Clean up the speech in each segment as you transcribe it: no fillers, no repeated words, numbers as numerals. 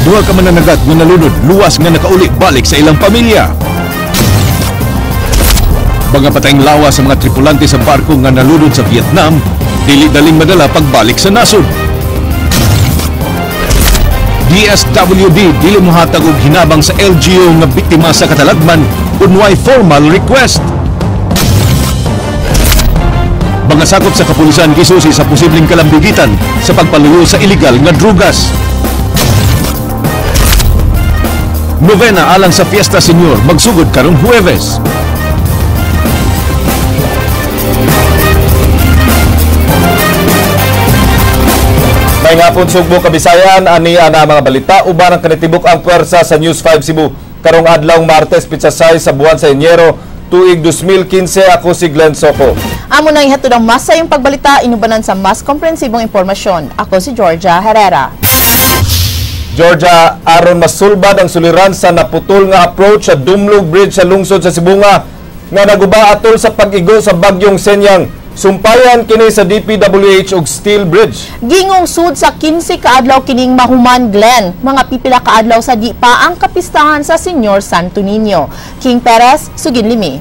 Duha ka mananagat nga nalunod, luwas nga nakauli balik sa ilang pamilya. Mga patayng lawas sa mga tripulante sa barko nga nalunod sa Vietnam, dili daling madala pagbalik sa nasod. DSWD dili mohatag og hinabang sa LGU nga biktima sa katalagman kun way formal request. Mga sakop sa kapulisan gisusi sa posibleng kalambigitan sa pagpaluyo sa illegal nga drugas. Novena alang sa Fiesta Senior magsugod karong Huwebes. May nga pong sugbo kabisayan, ani ana mga balita, uban ang kanitibok ang puwersa sa News 5 Cebu. Karong adlaw Martes, pitsasay sa buwan sa Enyero, tuig 2015, ako si Glenn Soco. Amo na ihatod ang mas sayong pagbalita, inubanan sa mas komprehensibong impormasyon. Ako si Georgia Herrera. Georgia, aron masulbad ang suliran sa naputol nga approach sa Dumlog Bridge sa lungsod sa Sibunga nga naguba atol sa pag-igo sa bagyong Senyang. Sumpayan kini sa DPWH og Steel Bridge. Gingong sud sa 15 kaadlaw kining mahuman Glen. Mga pipila kaadlaw sa di pa ang kapistahan sa Senyor Santo Niño. King Perez, Sugin Limi.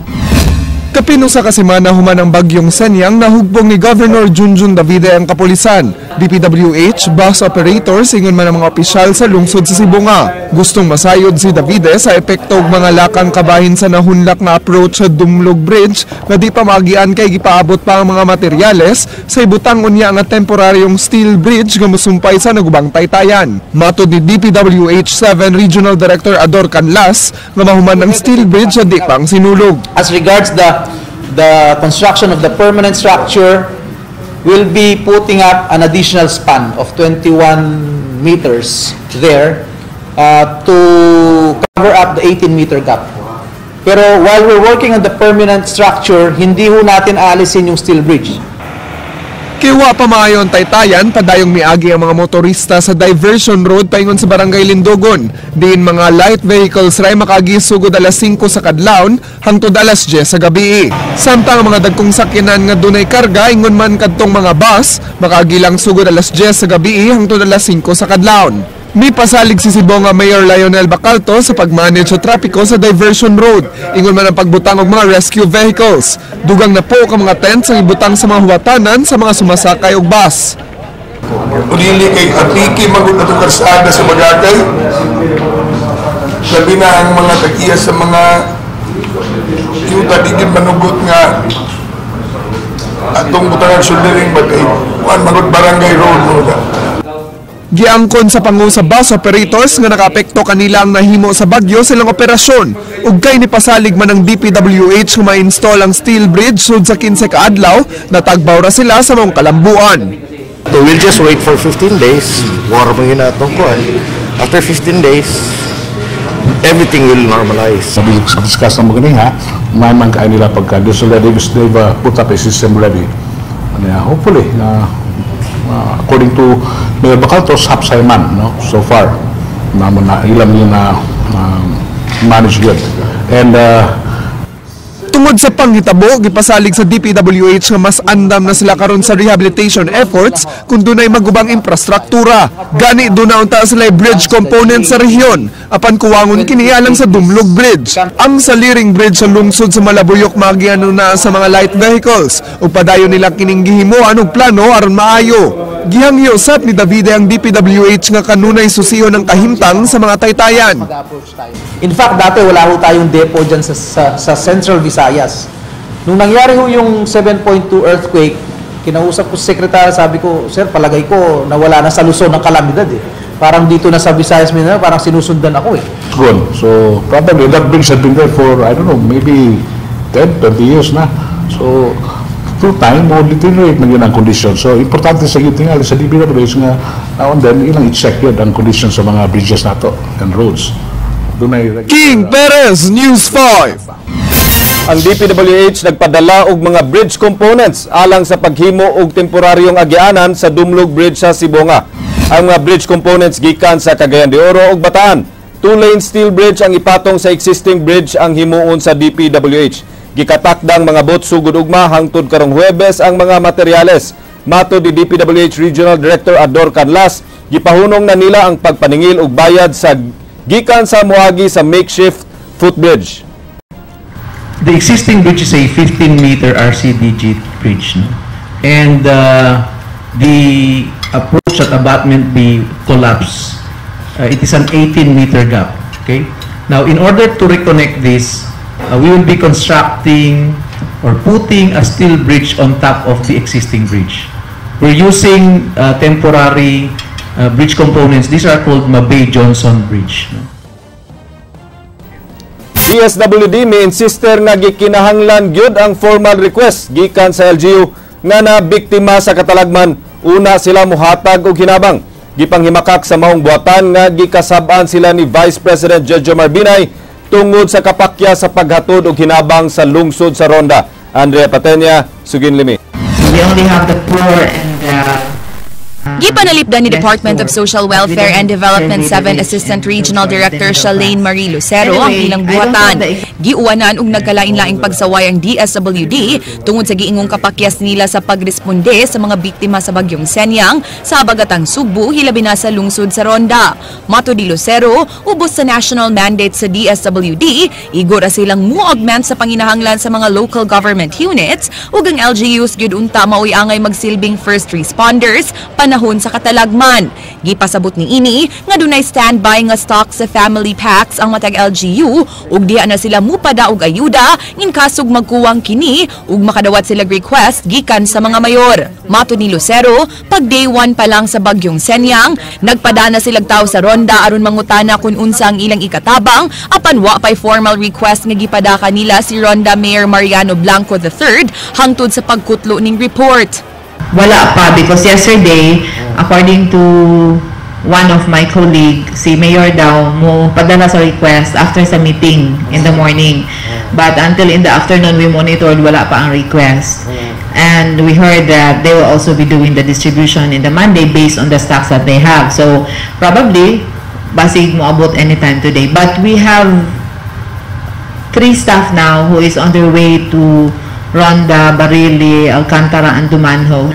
Kapino sa kasemana human ang bagyong Senyang nahugbong ni Governor Junjun Davide ang kapulisan. DPWH, bus operators, ingon man ang mga opisyal sa lungsod sa Sibunga. Gustong masayod si Davide sa epekto og mga lakang kabahin sa nahunlak na approach sa Dumlog Bridge na di pa magian kay gipaabot pa ang mga materyales sa ibutang unya nga temporaryong steel bridge nga mosumpay sa nagubang Taytayan. Matod ni DPWH 7 Regional Director Ador Canlas nga mahuman ang steel bridge sa di pang sinulog. As regards the construction of the permanent structure, we'll be putting up an additional span of 21 meters there to cover up the 18-meter gap. Pero while we're working on the permanent structure, hindi ho natin aalisin yung steel bridge. Kiwa pa maayon Taytayan, padayong miagi ang mga motorista sa diversion road paingon sa Barangay Lindogon. Diin mga light vehicles ray makagisugod alas 5 sa kadlawon hangtod alas 10 sa gabi. Samtang ang mga dagkong sakyanan nga dunay karga ingon man kadtong mga bus, makagilang sugod alas 10 sa gabi hangtod alas 5 sa kadlawon. May pasalig si Sibonga Mayor Lionel Bacalto sa pagmanage sa trapiko sa diversion road. Ingon man ang pagbutang og mga rescue vehicles. Dugang na po ka mga tents ang ibutang sa mga huwatanan sa mga sumasakay og bus. Ulili kay atiki magud ato karsada sa Bagakay. Labi na ang mga tagiya sa mga yuta digid manugot nga atong butangan soldering bagay. Kuan magud barangay road mo. Giangkon sa pangu sa bus operators nga nakaapekto kanila ang nahimo sa bagyo silang operasyon. Ug kay ni pasalig man ang DPWH nga ma-install ang steel bridge sud sa 15 kaadlaw, natagbaw ra sila sa mga kalambuan. So we'll just wait for 15 days. War mo yun atong kuan. After 15 days, everything will normalize. Discuss na magaling ha. May man kain nila pagka already they've put up a system already. And hopefully, according to Mayor Bacalto's hapsayman, no, so far, ilam yun na manage good. And tungod sa panghitabo, gipasalig sa DPWH nga mas andam na sila karon sa rehabilitation efforts kung dunay magubang infrastruktura. Gani doon na sila bridge component sa rehiyon, apan kuwangon kini alang sa Dumlog Bridge. Ang saliring bridge sa lungsod sa Malabuyok magiano na sa mga light vehicles ug padayon nila kining gihimuan og plano aron maayo. Gihangyo sab ni Davide ang DPWH nga kanunay susiyo ng kahimtang sa mga Taytayan. In fact, dati wala ho tayong depot dyan sa Central Visayas. Nung nangyari ho yung 7.2 earthquake, kinausap ko sa sekretary, sabi ko, sir, palagay ko nawala na sa Luzon ng kalamidad eh. Parang dito na sa Visayas, parang sinusundan ako eh. good. So probably that bridge had been there for, I don't know, maybe 10, 20 years na. So through time, mo deteriorate na yun ang condition. So importante sa yung tingali sa DPWH nga now and then, ilang i-check yun ang condition sa mga bridges nato and roads. King Perez, News 5. Ang DPWH nagpadala og mga bridge components alang sa paghimo og temporaryong agianan sa Dumlog Bridge sa Sibonga. Ang mga bridge components gikan sa Cagayan de Oro ug Bataan. 2-lane steel bridge ang ipatong sa existing bridge ang himuon sa DPWH. Gikatakdang mga bot sugod ugma hangtod karong Huwebes ang mga materyales. Mato di DPWH Regional Director Ador Canlas, gipahunong na nila ang pagpaningil og bayad sa gikan sa moagi sa makeshift footbridge. The existing bridge is a 15-meter RCDG bridge, no? And the approach at abutment be collapsed. It is an 18-meter gap. Okay. Now, in order to reconnect this, we will be constructing or putting a steel bridge on top of the existing bridge. We're using temporary bridge components. These are called Mabay-Johnson Bridge. No? DSWD may insister nga gikinahanglan gyud ang formal request gikan sa LGU nga na biktima sa katalagman. Una sila muhatag og hinabang. Gipanghimakak sa maong buhatan nga gikasab-an sila ni Vice President Jejomar Binay tungod sa kapakya sa paghatod og hinabang sa lungsod sa Ronda. Andrea Patenya, Sugin Limi. We only have the poor and Gipanalipdan ni Department of Social Welfare and Development 7 Assistant Regional Director Charlene Marie Lucero ang ilang buhatan. Giuwanan og nagkalain-laing pagsaway ang DSWD tungod sa giingong kapakyas nila sa pagresponde sa mga biktima sa bagyong Senyang sa Habagatang Sugbo, hilabi na sa lungsod sa Ronda. Mato di Lucero, ubos sa national mandate sa DSWD, igora silang mo-augment sa panginahanglan sa mga local government units ug ang LGUs gyud unta maoy angay magsilbing first responders panahon sa katalagman. Gipasabot ni ini nga dunay standby nga stock sa family packs ang matag LGU ug diha na sila mupada og ayuda in kasog magkuwang kini ug makadawat sila request gikan sa mga mayor. Mato ni Lucero, pag day 1 pa lang sa bagyong Senyang, nagpadana silang tao sa Ronda aron mangutana kung unsa ang ilang ikatabang apan wa pay formal request nga gipadaka nila si Ronda Mayor Mariano Blanco III hangtod sa pagkutlo ning report. wala pa because yesterday, according to one of my colleague, si Mayor daw mo padala sa request after sa meeting in the morning. But until in the afternoon, we monitored, wala pa ang request. And we heard that they will also be doing the distribution in the Monday based on the stocks that they have. So probably, basig mo abot anytime today. But we have 3 staff now who is on their way to Ronda, Barili, Alcantara, and Dumanhog.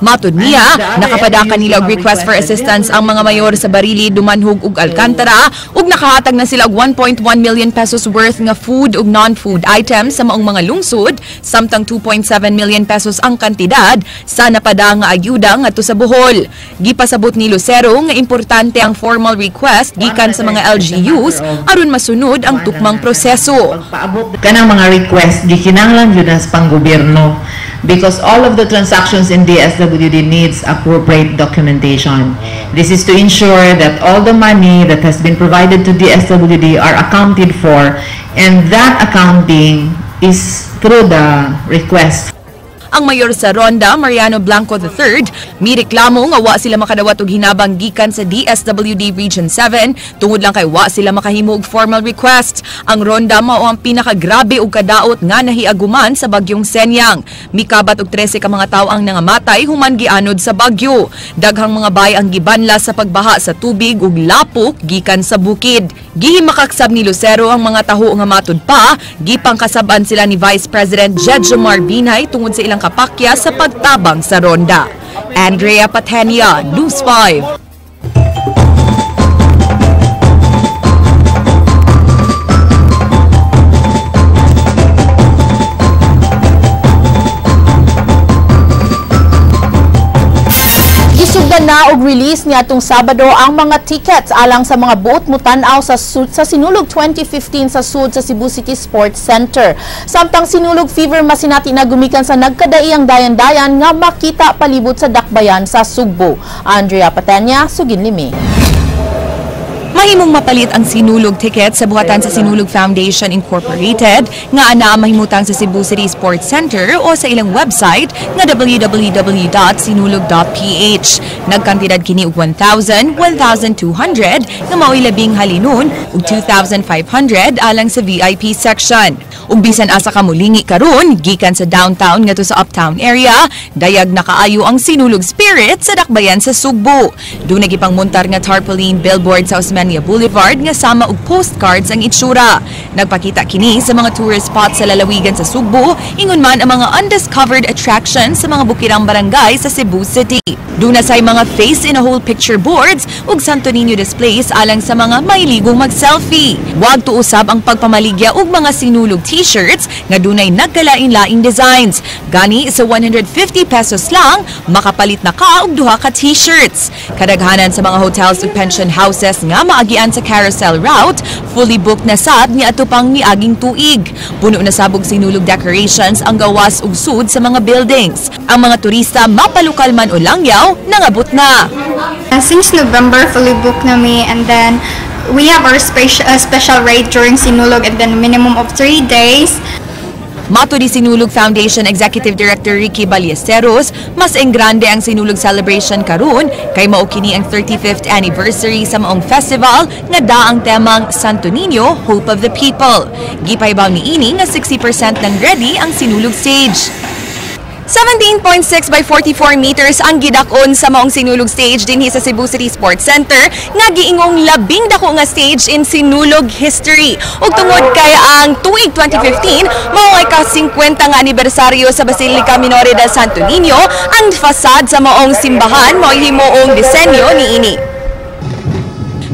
Matud niya, nakapadaka nila og request for assistance ang mga mayor sa Barili, Dumanhog ug Alcantara ug nakahatag na sila og 1.1 million pesos worth nga food ug non-food items sa maong mga lungsod, samtang 2.7 million pesos ang kantidad sa napada nga ayuda ngadto sa Bohol. Gipasabot ni Lucero nga importante ang formal request gikan sa mga LGUs aron masunod ang tukmang proseso. Kanang mga request gikinahanglan gyud sa panggobyerno because all of the transactions in DSWD needs appropriate documentation. This is to ensure that all the money that has been provided to DSWD are accounted for, and that accounting is through the request. Ang mayor sa Ronda, Mariano Blanco III, may reklamo nga wa sila makadawat og hinabang gikan sa DSWD Region 7 tungod lang kay wa sila makahimo og formal request. Ang Ronda mao ang pinakagrabe og kadaot nga nahiaguman sa bagyong Senyang. Mikabat og 13 ka mga tawo ang nangamatay human gianod sa bagyo. Daghang mga bay ang gibanla sa pagbaha sa tubig ug lapok gikan sa bukid. Gihimakaksab ni Lucero ang mga taho nga matud pa, gipangkasaban sila ni Vice President Jejomar Binay tungod sa ilang kapakya sa pagtabang sa Ronda. Andrea Patenia, News 5. Isugdan na og release niadtong Sabado ang mga tickets alang sa mga buot mutanaw sa Sinulog 2015 sa sud sa Cebu City Sports Center. Samtang Sinulog Fever masinati na gumikan sa nagkadaiyang dayan-dayan nga makita palibot sa dakbayan sa Sugbo. Andrea Patenya, Sugin Limi. Mahimong mapalit ang Sinulog ticket sa buhatan sa Sinulog Foundation Incorporated nga ana mahimutang sa Cebu City Sports Center o sa ilang website nga www.sinulog.ph. Nagkantidad kini og 1,000, 1,200 nga mao'y labing halinon ug 2,500 alang sa VIP section. Ug bisan asa ka molingi karon gikan sa downtown ngadto sa uptown area, dayag na kaayo ang Sinulog spirit sa dakbayan sa Sugbo. Doon nagipangmuntar nga tarpaulin billboard sa Osmeña California Boulevard nga sama og postcards ang itsura. Nagpakita kini sa mga tourist spots sa lalawigan sa Sugbo, ingon man ang mga undiscovered attractions sa mga bukirang barangay sa Cebu City. Duna say mga face in a whole picture boards ug Santo Niño displays alang sa mga mailigong mag-selfie. Wag tuusab ang pagpamaligya og mga sinulog t-shirts nga dunay nagkalain-laing designs. Gani sa 150 pesos lang makapalit na ka og duha ka t-shirts. Kadaghanan sa mga hotels ug pension houses nga maagian sa carousel route fully booked na sad niadto pang miaging tuig. Puno na sabog sinulog decorations ang gawas ug sud sa mga buildings. Ang mga turista mapalukal man o langyaw nangabot na. Since November, fully booked na mi, and then we have our special rate during Sinulog and then minimum of 3 days. Mato di Sinulog Foundation Executive Director Ricky Ballesteros, mas engrande ang Sinulog celebration karon kay mao kini ang 35th anniversary sa maong festival nga daang temang Santo Niño, Hope of the People. Gipaybaw ni ini nga 60% nang ready ang Sinulog stage. 17.6 by 44 meters ang gidakon sa maong Sinulog stage dinhi sa Cebu City Sports Center nga giingong labing dako nga stage in Sinulog history. Ug tungod kay ang tuig 2015 mao ay ka-50 nga anibersaryo sa Basilica Minore del Santo Niño, ang fasad sa maong simbahan mao himuong disenyo niini.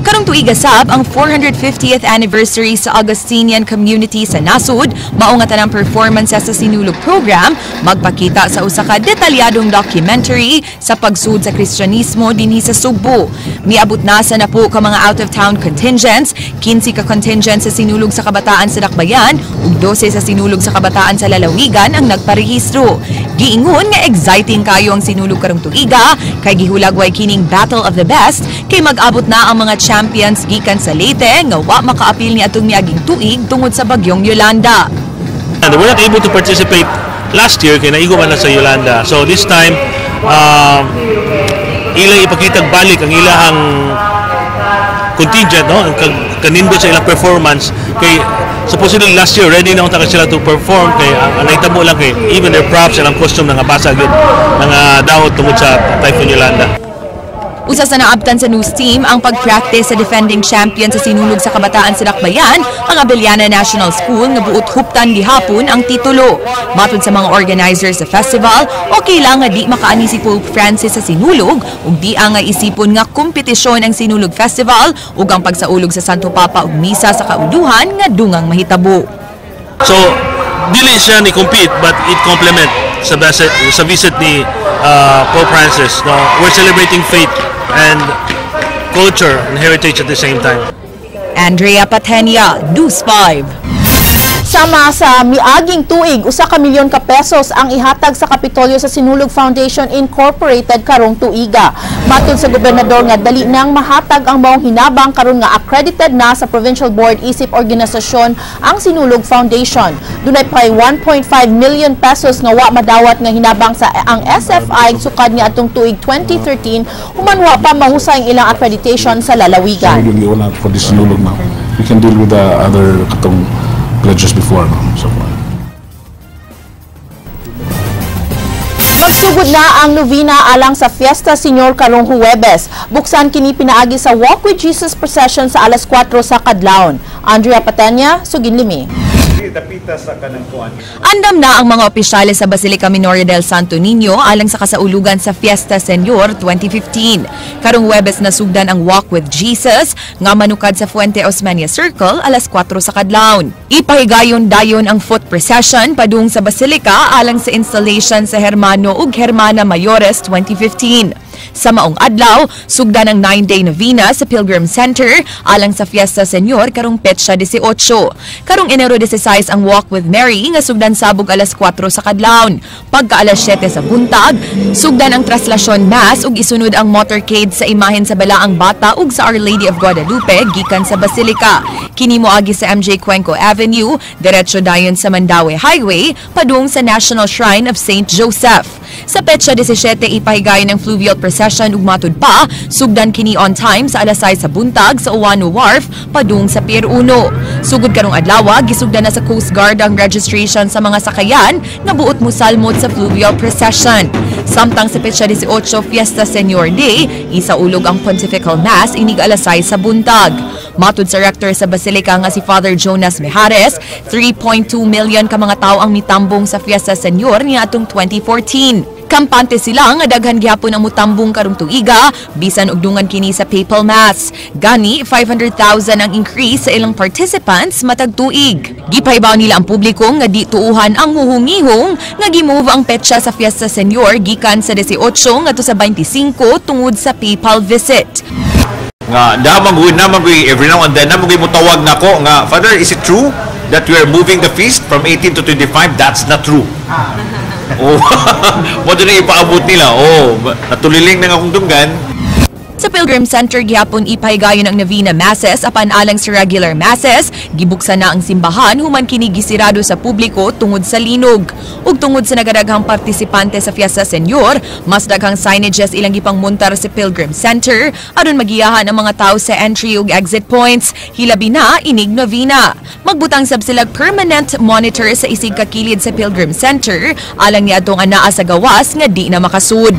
Karong tuig asab ang 450th anniversary sa Augustinian community sa nasud, mao nga tanang performances sa Sinulog program magpakita sa usa ka detalyadong documentary sa pagsud sa Kristyanismo dinhi sa Sugbo. Miabot na sa napo ka mga out-of-town contingents, 15 ka contingents sa Sinulog sa Kabataan sa Dakbayan ug 12 sa Sinulog sa Kabataan sa Lalawigan ang nagparehistro. Giingon nga exciting kayo ang Sinulog karong tuiga kay gihulagway kining Battle of the Best kay mag-abot na ang mga champions gikan sa Leyte nga wa makaapil ni atong miaging tuig tungod sa bagyong Yolanda. And we're not able to participate last year kay naigo man na sa Yolanda. So this time ilang ipakitag balik ang ilahang contingent, no? Ang kanindo sa ilang performance kay supposedly last year ready na unta sila to perform kay ang naitabo lang kay even their props and ang costume nga basag yun nga daot tungod sa Typhoon Yolanda. Usa sa naabtan sa news team ang pag-practice sa defending champion sa Sinulog sa Kabataan sa Dakbayan, ang Abellana National School nga buot huptan gihapon ang titulo. Matod sa mga organizers sa festival, okay lang nga di makaani si Pope Francis sa Sinulog ug di nga isipon nga kompetisyon ang Sinulog Festival ug ang pagsaulog sa Santo Papa ug misa sa kauluhan nga dungang mahitabo. So, dili siya ni compete but it complement sa visit ni Pope Francis. No? We're celebrating faith and culture and heritage at the same time. Andrea Patenia, News 5. Sama sa miaging tuig, 1 ka milyon ka pesos ang ihatag sa Kapitolyo sa Sinulog Foundation Incorporated karong tuiga. Matod sa gobernador nga dali nang mahatag ang maong hinabang karon nga accredited na sa Provincial Board isip organisasyon ang Sinulog Foundation. Dunay pay 1.5 million pesos nga wa madawat nga hinabang sa ang SFI sukad nga atong tuig 2013 human wa pa mahusay ang ilang accreditation sa lalawigan. For this Sinulog now, we can deal with the other katong pledges before, no? So far. Magsugod na ang novena alang sa Fiesta Señor karong Huwebes. Buksan kini pinaagi sa Walk with Jesus procession sa alas 4 sa Kadlawon. Andrea Patenya, Suginlimi. Andam na ang mga opisyales sa Basilica Minore del Santo Niño alang sa kasaulugan sa Fiesta Señor 2015. Karong Huwebes na sugdan ang Walk with Jesus nga manukad sa Fuente Osmeña Circle alas 4 sa Kadlawon. Ipahigayon-dayon ang foot procession padung sa Basilica alang sa installation sa Hermano ug Hermana Mayores 2015. Sa maong adlaw, sugdan ang 9-day novena sa Pilgrim Center alang sa Fiesta Señor karong Petsa 18. Karong Enero 16 ang Walk with Mary nga sugdan sabog alas 4 sa Kadlawon. Pagka alas 7 sa buntag, sugdan ang Traslasyon Mass ug isunod ang motorcade sa imahen sa Balaang Bata ug sa Our Lady of Guadalupe gikan sa Basilica. Kini moagi sa MJ Cuenco Avenue, diretso dayon sa Mandaue Highway padung sa National Shrine of St. Joseph. Sa Petsa 17 ipahigayon ang fluvial procession procession ug matud pa sugdan kini on time sa alas 6 sa buntag sa Uwano Wharf padung sa Pier 1. Sugod karong adlaw gisugdan na sa Coast Guard ang registration sa mga sakayan nga buot mosalmot sa fluvial procession. Samtang sa petsa 18 Fiesta Senior Day, isaulog ang Pontifical Mass inig alas 6 sa buntag. Matud sa rector sa Basilica nga si Father Jonas Mijares, 3.2 million ka mga tao ang mitambong sa Fiesta Senior niadtong 2014. Kampante sila nga daghan gyapon ang mutambong karong tuiga bisan og dungan kini sa Papal Mass. Gani 500,000 ang increase sa ilang participants matag tuig. Gipaybaw nila ang publiko nga di tuuhan ang muhungihong nga gimove ang petsa sa Fiesta Senior gikan sa 18 ngadto sa 25 tungod sa Papal visit. Nga namagoy every now and then namagoy mo tawag nako nga, Father, is it true that we are moving the feast from 18 to 25? That's not true. Oh, mo na ipaabot nila. Oh, natuliling na nga kung dunggan. Sa Pilgrim Center gihapon ipahigayon ang Novena Masses apan alang sa regular masses, gibuksan na ang simbahan human kini gisirado sa publiko tungod sa linog. Ug tungod sa nagadaghang partisipante sa Fiesta Senior, mas daghang signages ilang gipangmontar sa Pilgrim Center aron magiyahan ang mga tao sa entry ug exit points, hilabi na inig Novena. Magbutang sab sila permanent monitor sa isig ka kilid sa Pilgrim Center alang niadtong anaa sa gawas nga di na makasud.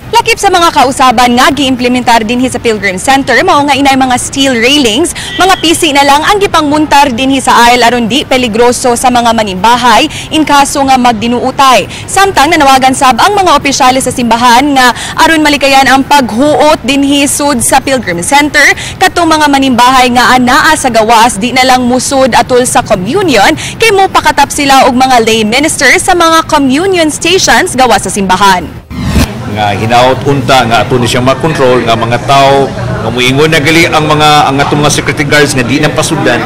Lakip sa mga kausaban nga giimplementar dinhi sa Pilgrim Center mao nga inay mga steel railings, mga pisi na lang ang gipangmuntar dinhi sa aisle aron di peligroso sa mga manimbahay in kaso nga magdinuutay. Samtang nanawagan sab ang mga opisyales sa simbahan nga aron malikayan ang paghuot dinhi sud sa Pilgrim Center katong mga manimbahay nga anaa sa gawas di na lang musud atol sa communion kay mo pakatap sila og mga lay ministers sa mga communion stations gawas sa simbahan. Nga hinaot unta nga ato ni siyang makontrol nga mga tao nga muingon na gali ang atong mga security guards nga di na pasudlan,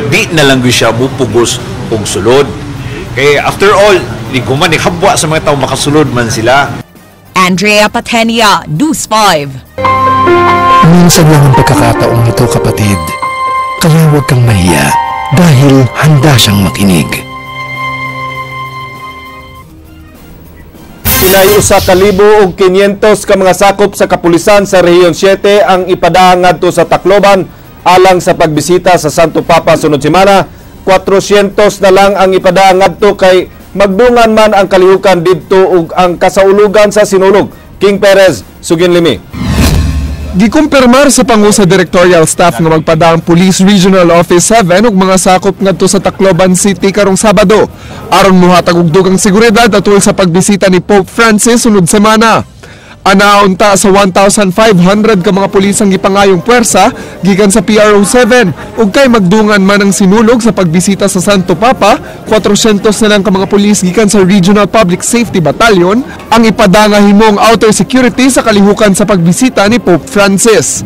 di na lang gyud siya mupugos og sulod. Kay after all, di ko man habwa sa mga tao makasulod man sila. Andrea Patenia, News 5. Minsan lang ang pagkakataong ito, kapatid. Kaya huwag kang mahiya dahil handa siyang makinig. Inay 1,500 ka mga sakop sa kapulisan sa Rehiyon 7 ang ipadaang ngadto sa Tacloban alang sa pagbisita sa Santo Papa sunod semana. 400 na lang ang ipadaang ngadto kay magdungan man ang kalihukan didto ug ang kasaulugan sa sinulog. King Perez, Sugin Limi. Gikumpirmar sa pangu sa directorial staff nga magpadaang Police Regional Office 7 ug mga sakop ngadto sa Tacloban City karong Sabado aron mohatag og dugang seguridad atol sa pagbisita ni Pope Francis sunod semana. Anaunta sa 1,500 ka mga pulis ang gipangayong puwersa gikan sa PRO 7 ug kay magdungan man ang sinulog sa pagbisita sa Santo Papa, 400 na lang ka mga pulis gikan sa Regional Public Safety Battalion ang ipadanga himong outer security sa kalihukan sa pagbisita ni Pope Francis.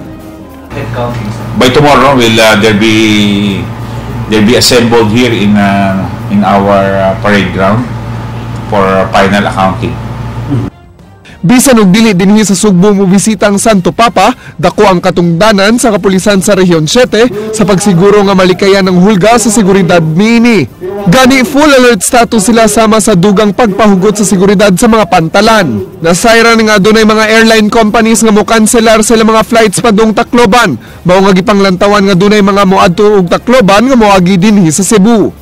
By tomorrow will there be assembled here in our parade ground for final accounting. Bisan og dili dinhi sa Sugbo mobisita ang Santo Papa, dako ang katungdanan sa kapulisan sa Rehiyon 7 sa pagsiguro nga malikayan ang hulga sa seguridad niini. Gani full alert status sila sama sa dugang pagpahugot sa seguridad sa mga pantalan. Nasayran nga adunay mga airline companies nga mo-cancelar sila mga flights padung Tacloban. Mao nga gipanglantawan nga dunay mga moadto og Tacloban nga moagi dinhi sa Cebu.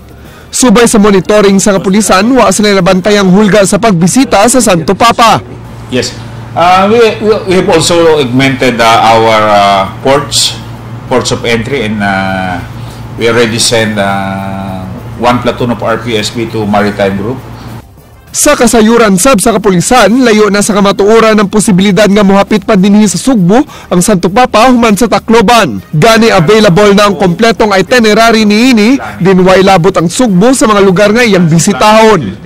Subay sa monitoring sa kapulisan, wa sila nabantay ang hulga sa pagbisita sa Santo Papa. Yes. We have also augmented our ports of entry, and we already sent one platoon of RPSB to Maritime Group. Sa kasayuran sab sa kapulisan, layo na sa kamatuoran ng posibilidad nga mohapit pa dinhi sa Sugbo ang Santo Papa human sa Tacloban. Gani available na ang kompletong itinerary niini, dinway labot ang Sugbo sa mga lugar nga iyang bisitahon.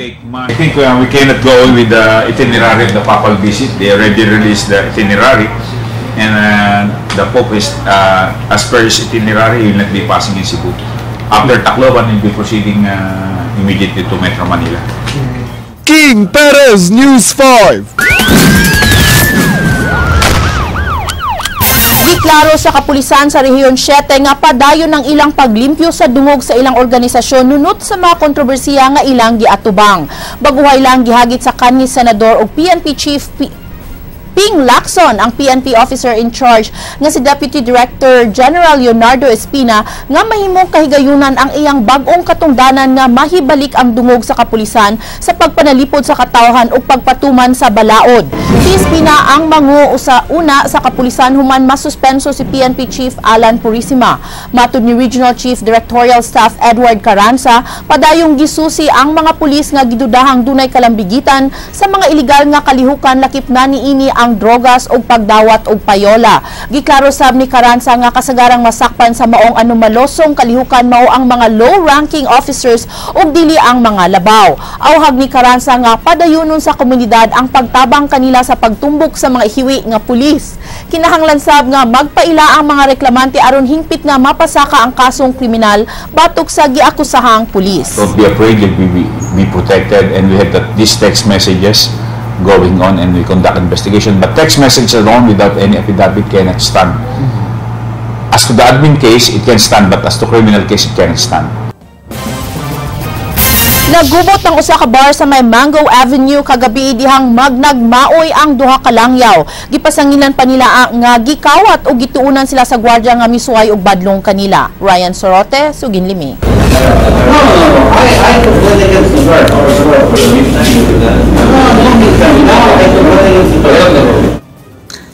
I think we cannot go on with the itinerary of the papal visit. They already released the itinerary, and the Pope is, as per his itinerary, will not be passing in Cebu. After Tacloban, he'll be proceeding immediately to Metro Manila. King Perez, News 5. Giklaro sa kapulisan sa Rehiyon 7 nga padayon ng ilang paglimpyo sa dungog sa ilang organisasyon nunot sa mga kontrobersiya nga ilang giatubang. Baguhay lang gihagit sa kanhi senador o PNP chief Ping Lacson ang PNP officer in charge nga si Deputy Director General Leonardo Espina nga mahimong kahigayunan ang iyang bag-ong katungdanan nga mahibalik ang dungog sa kapulisan sa pagpanalipod sa katawhan o pagpatuman sa balaod. Si Espina ang manguo sa una sa kapulisan human masuspenso si PNP Chief Alan Purisima. Matud ni Regional Chief Directorial Staff Edward Carranza, padayong gisusi ang mga pulis nga gidudahang dunay kalambigitan sa mga iligal nga kalihukan lakip na niini ang drogas o pagdawat o payola. Giklaro sab ni Carranza nga kasagarang masakpan sa maong anomalosong kalihukan mao ang mga low-ranking officers o dili ang mga labaw. Awhag ni Carranza nga padayunon sa komunidad ang pagtabang kanila sa pagtumbok sa mga hiwi nga pulis. Kinahanglan sab nga magpaila ang mga reklamante aron hingpit nga mapasaka ang kasong kriminal batok sa giakusahang pulis. Don't be afraid, you'll be protected, and we have these text messages going on and we conduct investigation. But text message alone without any affidavit cannot stand. As to the admin case, it can stand, but as to criminal case, it cannot stand. Nagubot ng usa ka bar sa may Mango Avenue kagabi dihang magnagmaoy ang duha ka langyaw. Gipasangilan pa nila nga gikawat o gituunan sila sa gwardiya nga misuway og badlong kanila. Ryan Sorote, Sugin Limi.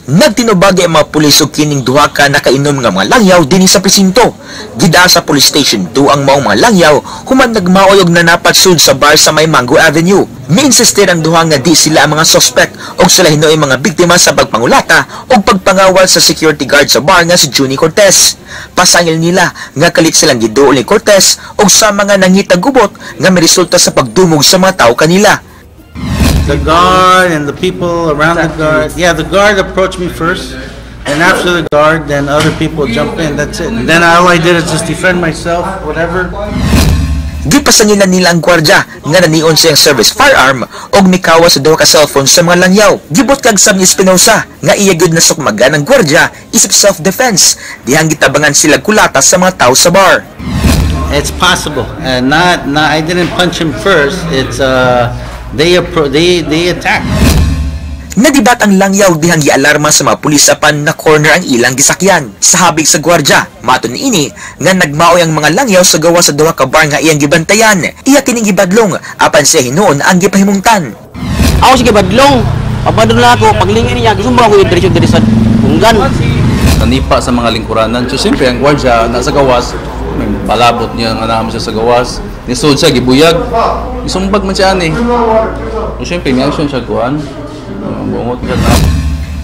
Nagtinubagi ang mga pulis og kining duha ka nakainom nga mga langyaw dinhi sa presinto. Gidaan sa police station 2 ang maong mga langyaw human nagmaoy og nanapat sud sa bar sa may Mango Avenue. Miinsistir ang duha nga di sila ang mga suspect og sila hinuoy mga biktima sa pagpangulata og pagpangawal sa security guard sa bar nga si Juni Cortez. Pasangil nila nga kalit silang giduol ni Cortez og sa mga nangitag gubot nga may resulta sa pagdumog sa mga tao kanila. The guard and the people around the guard. Yeah, the guard approached me first, and after the guard, then other people jumped in. That's it. And then all I did is just defend myself, whatever. Gipasangilan nila ang gwardya nga nanion siyang service firearm og mikawa sa duha ka cellphone sa mga langyaw. Gibot kag sab ni Espinosa nga iya gyud na sukmagan ang gwardya isip self-defense. Dihang gitabangan sila kulata sa mga tao sa bar. It's possible, and not I didn't punch him first. It's they attack. Nadibat ang langyaw dihang gialarma sa mga pulis apan na corner ang ilang gisakyan. Sa habig sa gwardya, maton ini nga nagmaoy ang mga langyaw sa gawa sa duha ka bar nga iyang gibantayan. Iya kining gibadlong apan siya hinuon ang gipahimungtan. Ako sige badlong, papadon na ako paglingin niya gisumbong ako diretso diri sa tunggan. Nanipa sa mga lingkuranan. So siyempre ang gwardya nasa gawas, palabot niya nga naman siya sa gawas. Nisod siya gibuyag. Isumbag man siya ani. So siyempre may action siya kuan. Bungot siya na.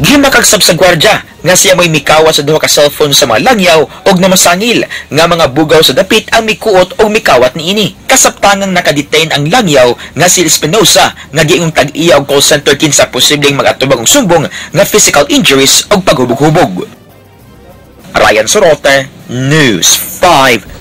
Gimakagsab sa gwardya nga siya may mikawa sa duha ka cellphone sa mga langyaw og namasangil nga mga bugaw sa dapit ang mikuot og mikawat niini. Kasaptangang nakadetain ang langyaw nga si Espinosa nga giingong tag-iya og call center kinsa posibleng mag-atubang og sumbong nga physical injuries og paghubog-hubog. Ryan Sorote, News 5.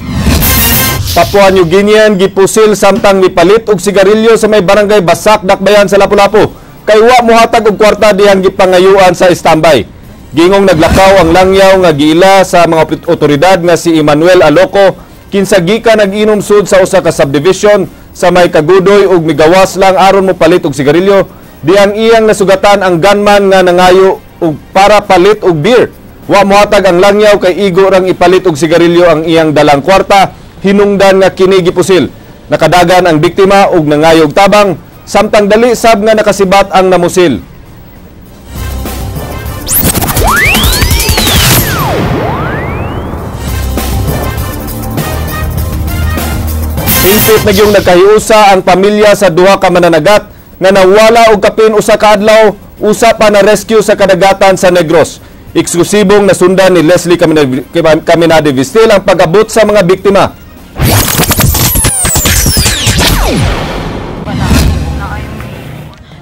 Papua New Guinean gipusil samtang mipalit og sigarilyo sa may barangay Basak, Dakbayan sa Lapu-Lapu. Kay wa mohatag og kwarta dihang gipangayuan sa standby. Gingong naglakaw ang langyaw nga giila sa mga otoridad nga si Emmanuel Aloco kinsa gikan nag-inom sud sa usa ka subdivision sa may Kagudoy ug migawas lang aron mo palit og sigarilyo. Dihang iyang nasugatan ang gunman nga nangayo og para palit og beer. Wa mohatag ang langyaw kay igo rang ipalit og sigarilyo ang iyang dalang kwarta. Hinungdan nga kini gipusil. Nakadagan ang biktima og nangayog tabang samtang dali sab nga nakasibat ang namusil. Hingpit na yung nagkahiusa ang pamilya sa duha ka mananagat nga nawala og kapin usa ka adlaw usa pa na rescue sa kadagatan sa Negros. Eksklusibong nasundan ni Leslie Caminade Vistil ang pag-abot sa mga biktima.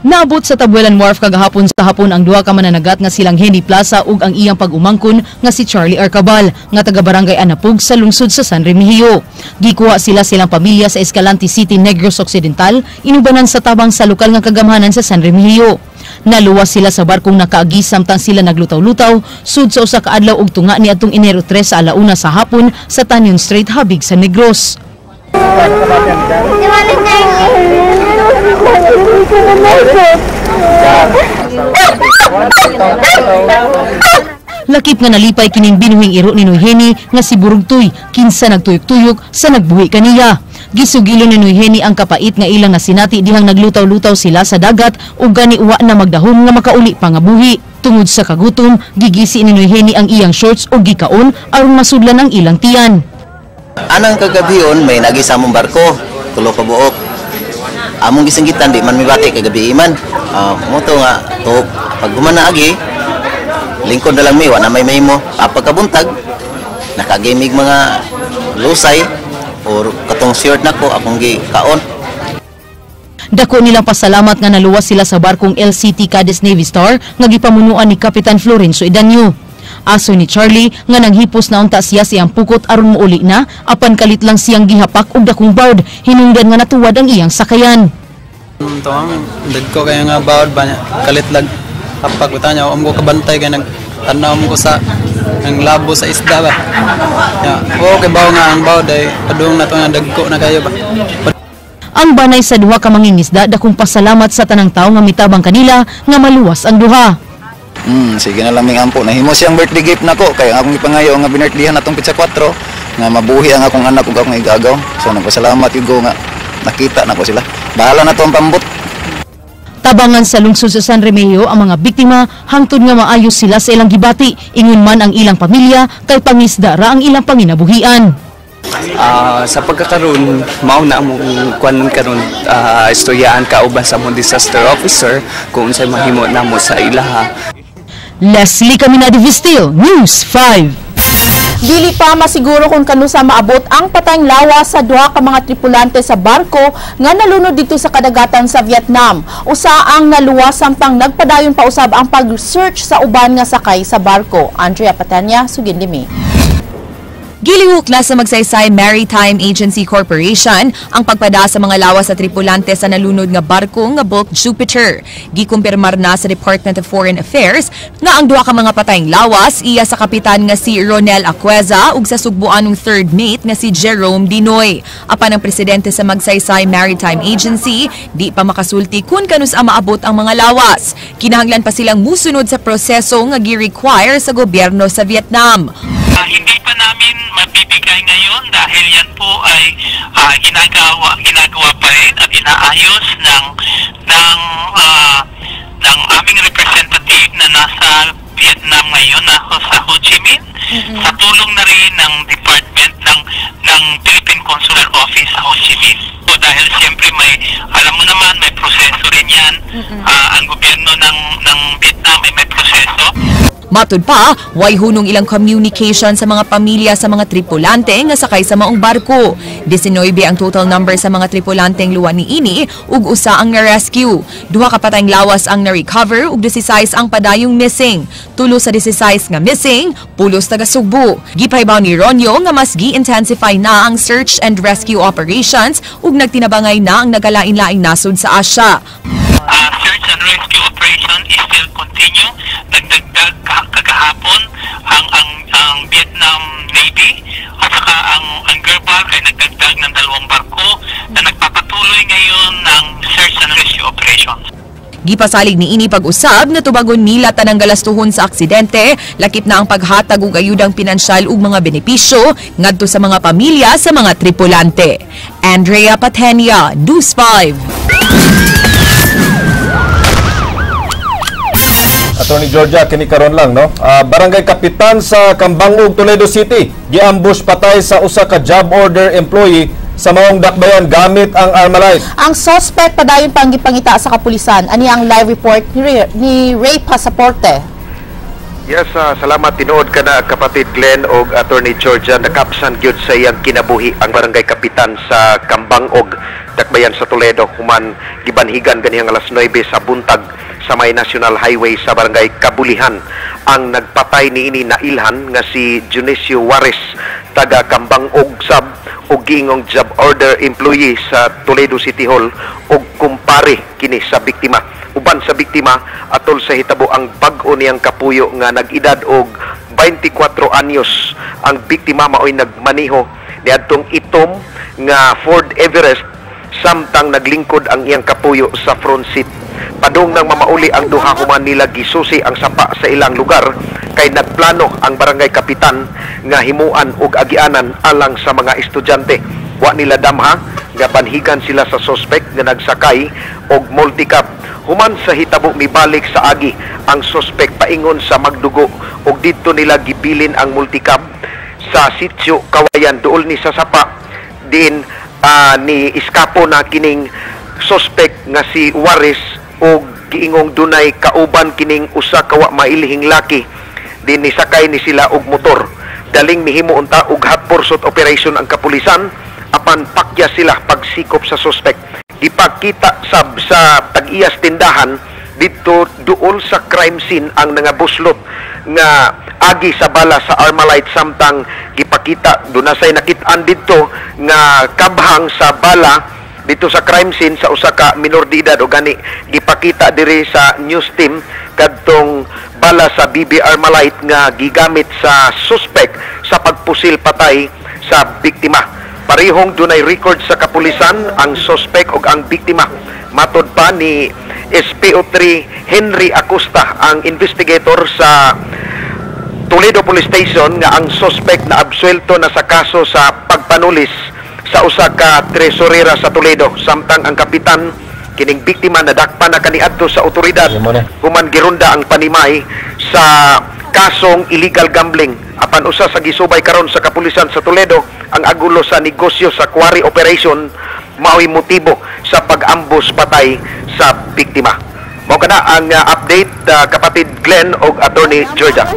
Naabot sa Tabuelan Wharf kagahapon sa hapon ang duha ka mananagat nga silang Henny Plaza ug ang iyang pag-umangkon nga si Charlie Arcabal nga taga Barangay Anapug sa lungsod sa San Remigio. Gikuha sila silang pamilya sa Escalante City, Negros Occidental, inubanan sa tabang sa lokal nga kagamhanan sa San Remigio. Naluwas sila sa barkong nakaagi samtang sila naglutaw-lutaw sud sa usa ka adlaw ug tunga niadtong Enero 3 sa alauna sa hapon sa Tanyon Street, habig sa Negros. Lakip nga nalipay kining binuhing iro ni Noyheni nga si Burugtoy kinsa nagtuyok-tuyok sa nagbuhi kaniya. Gisugilo ni Noyheni ang kapait nga ilang nasinati dihang naglutaw-lutaw sila sa dagat ug gani uwa na magdahom nga makauli pa nga buhi. Tungod sa kagutom, gigisi ni Noyheni ang iyang shorts ug gikaon aron masudlan ang ilang tiyan. Anang kagabion may nagisamong barko, tulo ka buok. Among gisinggitan di man mibati kay gabi man. Mo to nga to pag humana agi lingkod na lang mi wa na may mo. Pagkabuntag nakagimig mga lusay or katong shirt nako akong gikaon. Dako nilang pasalamat nga naluwas sila sa barkong LCT Cadiz Navy Star nga gipamunuan ni Kapitan Florencio Idanyo. Aso ni Charlie nga nanghipos na unta siya siyang pukot aron muuli na apan kalit lang siyang gihapak og dakong bawd hinungdan nga natuwad ang iyang sakayan. Tuang dagko kay nga bawd ba kalit lag hapak utanya ko kabantay kay nagtanaw mo ko sa ang labo sa isda ba. Okay baw nga ang bawd ay padung na to nga dagko na kayo ba. Ang banay sa duha ka mangingisda dakong pasalamat sa tanang tawo nga mitabang kanila nga maluwas ang duha. Sige na lang ming ampo. Nahimo siyang birthday gift nako kay akong ipangayo nga binirthdayan natong pizza 4 nga mabuhi ang akong anak ug akong igagaw. So nagpasalamat yugo nga nakita nako sila. Bahala na to ang pambot. Tabangan sa lungsod sa San Remigio ang mga biktima hangtod nga maayos sila sa ilang gibati ingon man ang ilang pamilya kay pangisda ra ang ilang panginabuhian. Sa pagkakaroon, mauna ang kuan karon istoryaan kauban sa mong disaster officer kung unsay mahimo namo sa ilaha. Leslie Caminadi Vistil, News 5. Dili pa masiguro kung kanusa maabot ang patayng lawas sa duha ka mga tripulante sa barko nga nalunod dito sa kadagatan sa Vietnam. Usa ang naluwas samtang nagpadayon pa usab ang pag-search sa uban nga sakay sa barko. Andrea Patania, Sugindimi. Gilihok na sa Magsaysay Maritime Agency Corporation ang pagpada sa mga lawas sa tripulante sa nalunod nga barko nga bulk Jupiter. Gikumpirmar na sa Department of Foreign Affairs nga ang duha ka mga patayng lawas iya sa kapitan nga si Ronel Aqueza ug sa sugbuan ng third mate nga si Jerome Dinoy. Apan ang presidente sa Magsaysay Maritime Agency di pa makasulti kung kanus-a maabot ang mga lawas. Kinahanglan pa silang musunod sa proseso nga gi-require sa gobyerno sa Vietnam. Hindi pa namin mabibigay ngayon dahil yan po ay ginagawa pa rin at inaayos ng aming representative na nasa Vietnam ngayon na sa Ho Chi Minh sa tulong na rin ng department ng Philippine Consular Office sa Ho Chi Minh. So dahil siyempre alam mo naman may proseso rin yan. Ang gobyerno ng Vietnam ay may proseso. Matud pa, way hunong ilang communication sa mga pamilya sa mga tripulante nga sakay sa maong barko. 19 ang total number sa mga tripulanteng luwa niini ug usa ang na-rescue. Duha ka patayng lawas ang na-recover ug 16 ang padayong missing. Tulo sa 16 nga missing, pulos taga Sugbo. Gipaybaw ni Ronyo nga mas gi-intensify na ang search and rescue operations ug nagtinabangay na ang nagalain-laing nasod sa Asia. Search and rescue operation is still continue. Nagdagdag kagahapon ang Vietnam Navy at saka ang Gerbal ay nagdagdag ng 2 barko na nagpapatuloy ngayon ng search and rescue operations. Gipasalig ni ini pag-usab na tubagon nila tanang galastuhon sa aksidente, lakip na ang paghatag og ayudang pinansyal ug mga benepisyo ngadto sa mga pamilya sa mga tripulante. Andrea Patenia, News 5. Attorney Georgia, kini karon lang no. Barangay Kapitan sa Kambangog, Toledo City, giambush patay sa usa ka job order employee sa maong dakbayan gamit ang Armalite. Ang suspect padayon pang gipangita sa kapulisan. Ani ang live report ni Ray Pasaporte. Yes, salamat tinuod ka na kapatid Glenn o Attorney Georgia. Nakapsan gyud sa iyang kinabuhi ang Barangay Kapitan sa Kambangog, dakbayan sa Toledo, human gibanhigan ganihang alas 9 sa buntag sa may National Highway sa Barangay Kabulihan. Ang nagpatay niini na ilhan nga si Junicio Juarez, taga Kambangog sab og giingong job order employee sa Toledo City Hall og kumpare kini sa biktima. Uban sa biktima atol sa hitabo ang bag-o niyang kapuyo nga nag-edad og 24 anyos. Ang biktima maoy nagmaniho niadtong itom nga Ford Everest samtang naglingkod ang iyang kapuyo sa front seat. Padung nang mamauli ang duha human nila gisusi ang sapa sa ilang lugar kay nagplano ang barangay kapitan nga himuan og agianan alang sa mga estudyante. Wa nila damha nga banhigan sila sa suspect nga nagsakay og multicab. Human sa hitabo mibalik sa agi ang suspect paingon sa magdugo og didto nila gibilin ang multicab sa sitio Kawayan duol ni sa sapa din ni iskapo na kining suspect nga si Juarez o giingong dunay kauban kining usa ka wa mailihing laki din ni sakay ni sila og motor. Daling mihimo unta og hot pursuit operation ang kapulisan apan pakya sila pagsikop sa suspect. Gipakita sab sa tag-iyas tindahan dito duol sa crime scene ang nangabuslot nga agi sa bala sa Armalite samtang gipakita dunasay nakit-an dito nga kabhang sa bala dito sa crime scene sa usa ka minor de edad o gani gipakita diri sa news team kadtong bala sa BB Armalite nga gigamit sa suspect sa pagpusil patay sa biktima. Parehong dunay record sa kapulisan ang suspect ug ang biktima. Matod pa ni SPO3 Henry Acosta, ang investigator sa Toledo Police Station, nga ang suspect na absuelto na sa kaso sa pagpanulis sa usa ka tresorera sa Toledo. Samtang ang kapitan kining biktima nadakpan na kaniadto sa otoridad human gironda ang panimay sa kasong illegal gambling. Apan usa sa gisubay karon sa kapulisan sa Toledo ang agulo sa negosyo sa quarry operation mao'y motibo sa pag-ambus patay sa biktima. Mao kana ang update kapatid Glenn og Attorney Georgia.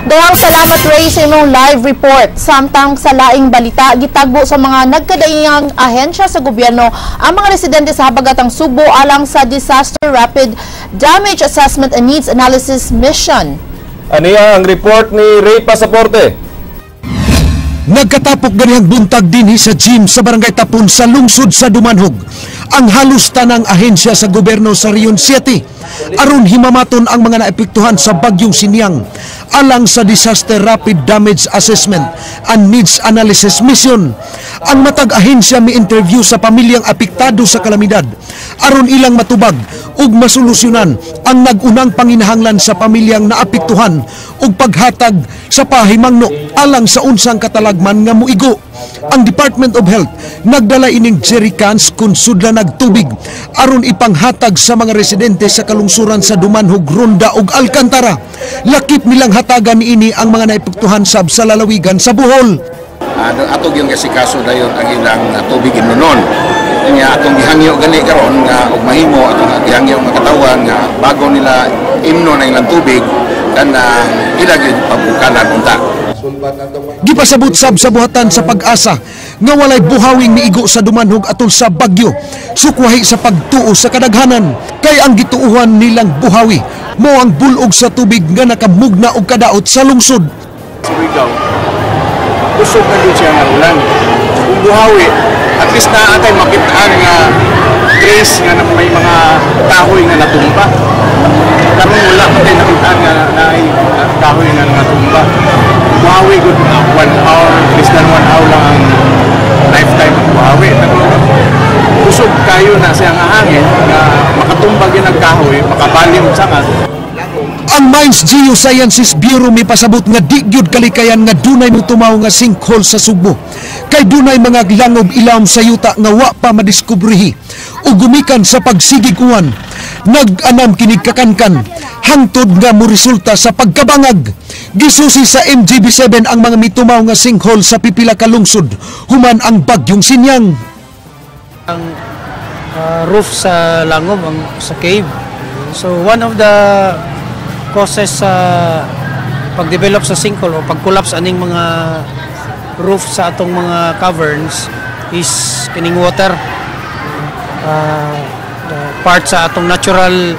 Dayang salamat Ray sa imong live report. Samtang sa laing balita, gitagbo sa mga nagkadaingang ahensya sa gobyerno ang mga residente sa habagatang Subo alang sa Disaster Rapid Damage Assessment and Needs Analysis Mission. Aniya ang report ni Ray Pasaporte. Nagkatapok ganihang buntag dinhi sa gym sa Barangay Tapon sa lungsod sa Dumanhog ang halos tanang ahensya sa gobyerno sa Rion City aron himamaton ang mga naepektuhan sa bagyong Sinyang alang sa Disaster Rapid Damage Assessment and Needs Analysis Mission. Ang matag ahensya mi-interview sa pamilyang apektado sa kalamidad aron ilang matubag ug masolusyonan ang nagunang panginahanglan sa pamilyang naapektuhan ug paghatag sa pahimangno alang sa unsang katalagman nga muigo. Ang Department of Health nagdala ining jerrycans kun sudla nagtubig aron ipanghatag sa mga residente sa kalungsuran sa Dumanhog, Ronda ug Alcantara. Lakip nilang hatagan niini ang mga naepektuhan sab sa lalawigan sa Bohol. Atog yung kasi kaso dayon ang ilang tubig inunon. Nga atong gihangyo gani karon nga og mahimo atong gihangyo nga katawan nga bago nila imno na ilang tubig kana ilagay pagbukanan unta. Gipasabot sab sa buhatan sa pag-asa nga walay buhawing miigo sa Dumanhog atol sa bagyo sukwahi sa pagtuo sa kadaghanan kay ang gituuhan nilang buhawi mo ang bulog sa tubig nga nakamugna og kadaot sa lungsod. Surigao usog na din siya nga ulan. Kung buhawi at least na atay makitaan nga trace nga may mga kahoy nga natumba. Karon wala pa din nakitaan nga naay kahoy nga natumba. Buhawi good 1 hour, less than 1 hour lang ang lifetime ng buhawi. Usog kayo na siyang hangin na makatumbag yung nagkahoy, makabalim sa nga. Ang Mines Geosciences Bureau may pasabot nga di gyud kalikayan nga dunay mutumaw nga sinkhole sa Subo. Kay dunay mga langob ilawom sa yuta nga wa pa madiskubrihi ug gumikan sa pagsigig uwan. Nag-anam kinig kakankan hangtod nga moresulta sa pagkabangag. Gisusi sa MGB7 ang mga mitumaw nga sinkhole sa pipila ka lungsod human ang bagyong Sinyang. Ang roof sa langob ang sa cave. So one of the causes sa pag-develop sa sinkhole o pag-collapse aning mga roof sa atong mga caverns is kining water. Part sa atong natural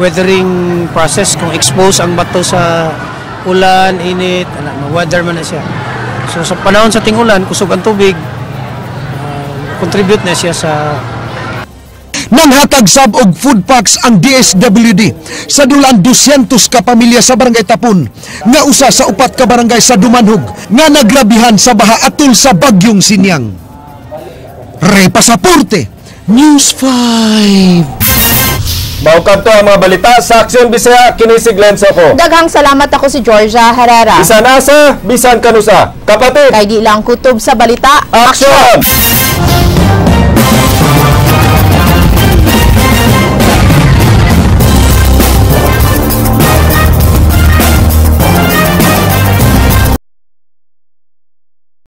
weathering process kung expose ang bato sa ulan, init, weather man na siya. So sa panahon sa ting-ulan, kusog ang tubig, contribute na siya sa Nanghatag sab og food packs ang DSWD sa dulan 200 ka pamilya sa Barangay Tapon nga usa sa 4 ka barangay sa Dumanhog nga nagrabihan sa baha atol sa bagyong Sinyang. Ray Pasaporte, News 5. Maukab to ang mga balita sa Aksyon Bisaya, kinisig Lenzo ko. Daghang salamat ako si Georgia Herrera. Bisan asa, bisan kanusa. Kapatid, Kay di lang kutob sa balita. aksyon!